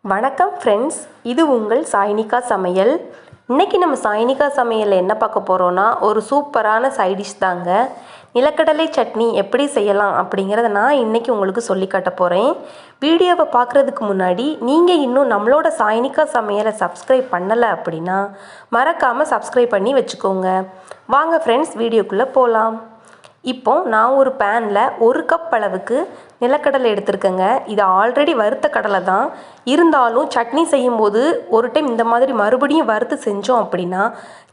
வணக்கம் ஃப்ரெண்ட்ஸ், இது உங்கள் சாய்னிகா சமையல். இன்றைக்கி நம்ம சாய்னிகா சமையலில் என்ன பார்க்க போகிறோன்னா, ஒரு சூப்பரான சைடிஷ் தாங்க. நிலக்கடலை சட்னி எப்படி செய்யலாம் அப்படிங்கிறத நான் இன்றைக்கி உங்களுக்கு சொல்லி காட்ட போகிறேன். வீடியோவை பார்க்குறதுக்கு முன்னாடி நீங்கள் இன்னும் நம்மளோட சாய்னிகா சமையலை சப்ஸ்கிரைப் பண்ணலை அப்படின்னா மறக்காமல் சப்ஸ்கிரைப் பண்ணி வச்சுக்கோங்க. வாங்க ஃப்ரெண்ட்ஸ், வீடியோக்குள்ளே போகலாம். இப்போ நான் ஒரு பேனில் 1 கப் அளவுக்கு நிலக்கடலை எடுத்துருக்கேங்க. இது ஆல்ரெடி வறுத்த கடலை தான். இருந்தாலும் சட்னி செய்யும்போது ஒரு டைம் இந்த மாதிரி மறுபடியும் வறுத்து செஞ்சோம் அப்படின்னா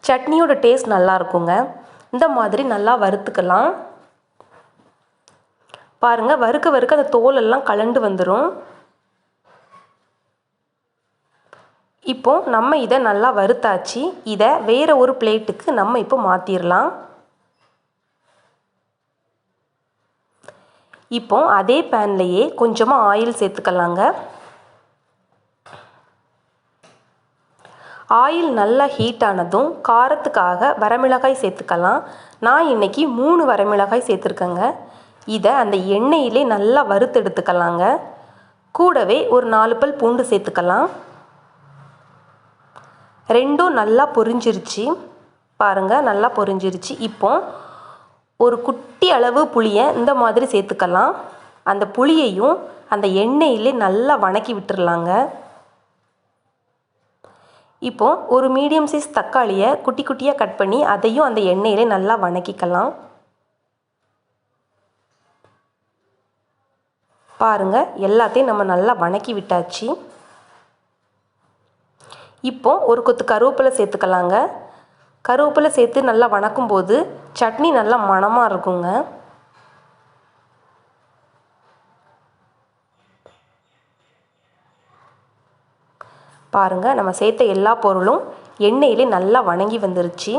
சட்னியோட டேஸ்ட் நல்லா இருக்குங்க. இந்த மாதிரி நல்லா வறுத்துக்கலாம். பாருங்கள், வறுக்க அந்த தோலெல்லாம் கலண்டு வந்துடும். இப்போ நம்ம இதை நல்லா வறுத்தாச்சு. இதை வேறு ஒரு பிளேட்டுக்கு நம்ம இப்போ மாற்றிடலாம். இப்போ அதே பேன்லேயே கொஞ்சமாக ஆயில் சேர்த்துக்கலாங்க. ஆயில் நல்லா ஹீட் ஆனதும் காரத்துக்காக வரமிளகாய் சேர்த்துக்கலாம். நான் இன்றைக்கி 3 வரமிளகாய் சேர்த்துருக்கேங்க. இதை அந்த எண்ணெயிலே நல்லா வறுத்து எடுத்துக்கலாங்க. கூடவே ஒரு 4 பல் பூண்டு சேர்த்துக்கலாம். ரெண்டும் நல்லா பொரிஞ்சிருச்சு. பாருங்கள், நல்லா பொரிஞ்சிருச்சு. இப்போ ஒரு குட்டி அளவு புளியை இந்த மாதிரி சேர்த்துக்கலாம். அந்த புளியையும் அந்த எண்ணெயிலே நல்லா வணக்கி விட்டுறலாங்க. இப்போ ஒரு மீடியம் சைஸ் தக்காளியை குட்டி குட்டியாக கட் பண்ணி அதையும் அந்த எண்ணெயிலே நல்லா வணக்கிக்கலாம். பாருங்கள், எல்லாத்தையும் நம்ம நல்லா வணக்கி விட்டாச்சு. இப்போ ஒரு கொத்து கருவேப்பிலை சேர்த்துக்கலாங்க. கருவேப்பிலை சேர்த்து நல்லா வணக்கும்போது சட்னி நல்லா மணமாக இருக்குங்க. பாருங்கள், நம்ம சேர்த்த எல்லா பொருளும் எண்ணெயிலே நல்லா வணங்கி வந்துருச்சு.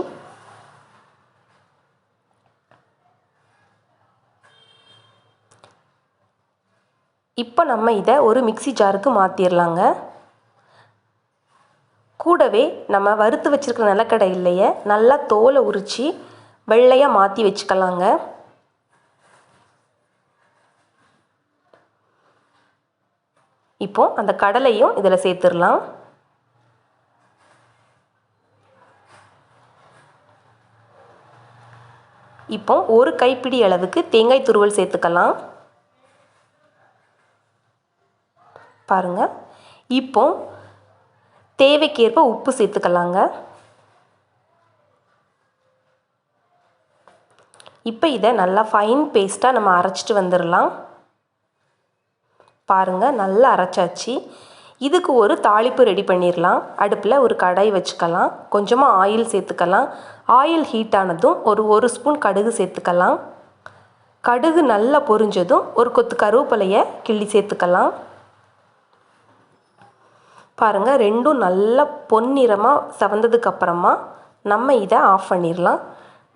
இப்போ நம்ம இதை ஒரு மிக்ஸி ஜாருக்கு மாற்றிடலாங்க. கூடவே நம்ம வறுத்து வச்சுருக்கிற நிலக்கடலையை நல்லா தோலை உரித்து வெள்ளையாக மாற்றி வச்சுக்கலாங்க. இப்போ அந்த கடலையும் இதில் சேர்த்துடலாம். இப்போ ஒரு கைப்பிடி அளவுக்கு தேங்காய் துருவல் சேர்த்துக்கலாம். பாருங்கள், இப்போ தேவைக்கேற்ப உப்பு சேர்த்துக்கலாங்க. இப்போ இதை நல்லா ஃபைன் பேஸ்ட்டாக நம்ம அரைச்சிட்டு வந்துடலாம். பாருங்கள், நல்லா அரைச்சாச்சு. இதுக்கு ஒரு தாளிப்பு ரெடி பண்ணிடலாம். அடுப்பில் ஒரு கடாய் வச்சுக்கலாம். கொஞ்சமாக ஆயில் சேர்த்துக்கலாம். ஆயில் ஹீட் ஆனதும் ஒரு ஸ்பூன் கடுகு சேர்த்துக்கலாம். கடுகு நல்லா பொரிஞ்சதும் ஒரு கொத்து கருவேப்பிலையை கிள்ளி சேர்த்துக்கலாம். பாருங்கள், ரெண்டும் நல்லா பொன்னிறமாக செவந்ததுக்கப்புறமா நம்ம இதை ஆஃப் பண்ணிடலாம்.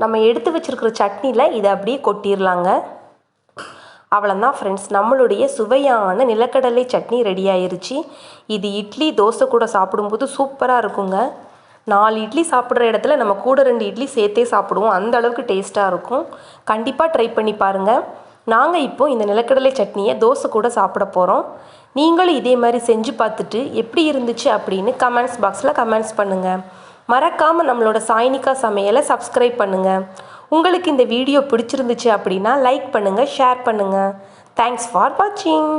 நம்ம எடுத்து வச்சுருக்கிற சட்னியில் இதை அப்படியே கொட்டிடலாங்க. அவ்வளோதான் ஃப்ரெண்ட்ஸ், நம்மளுடைய சுவையான நிலக்கடலை சட்னி ரெடி ஆயிருச்சு. இது இட்லி தோசை கூட சாப்பிடும்போது சூப்பராக இருக்குங்க. 4 இட்லி சாப்பிட்ற இடத்துல நம்ம கூட 2 இட்லி சேர்த்தே சாப்பிடுவோம். அந்த அளவுக்கு டேஸ்ட்டாக இருக்கும். கண்டிப்பாக ட்ரை பண்ணி பாருங்கள். நாங்கள் இப்போது இந்த நிலக்கடலை சட்னியை தோசை கூட சாப்பிட போகிறோம். நீங்களும் இதே மாதிரி செஞ்சு பார்த்துட்டு எப்படி இருந்துச்சு அப்படின்னு கமெண்ட்ஸ் பாக்ஸில் கமெண்ட்ஸ் பண்ணுங்கள். மறக்காமல் நம்மளோட சாய்னிகா சமையலை சப்ஸ்கிரைப் பண்ணுங்கள். உங்களுக்கு இந்த வீடியோ பிடிச்சிருந்துச்சு அப்படின்னா லைக் பண்ணுங்கள், ஷேர் பண்ணுங்கள். தேங்க்ஸ் ஃபார் வாட்சிங்.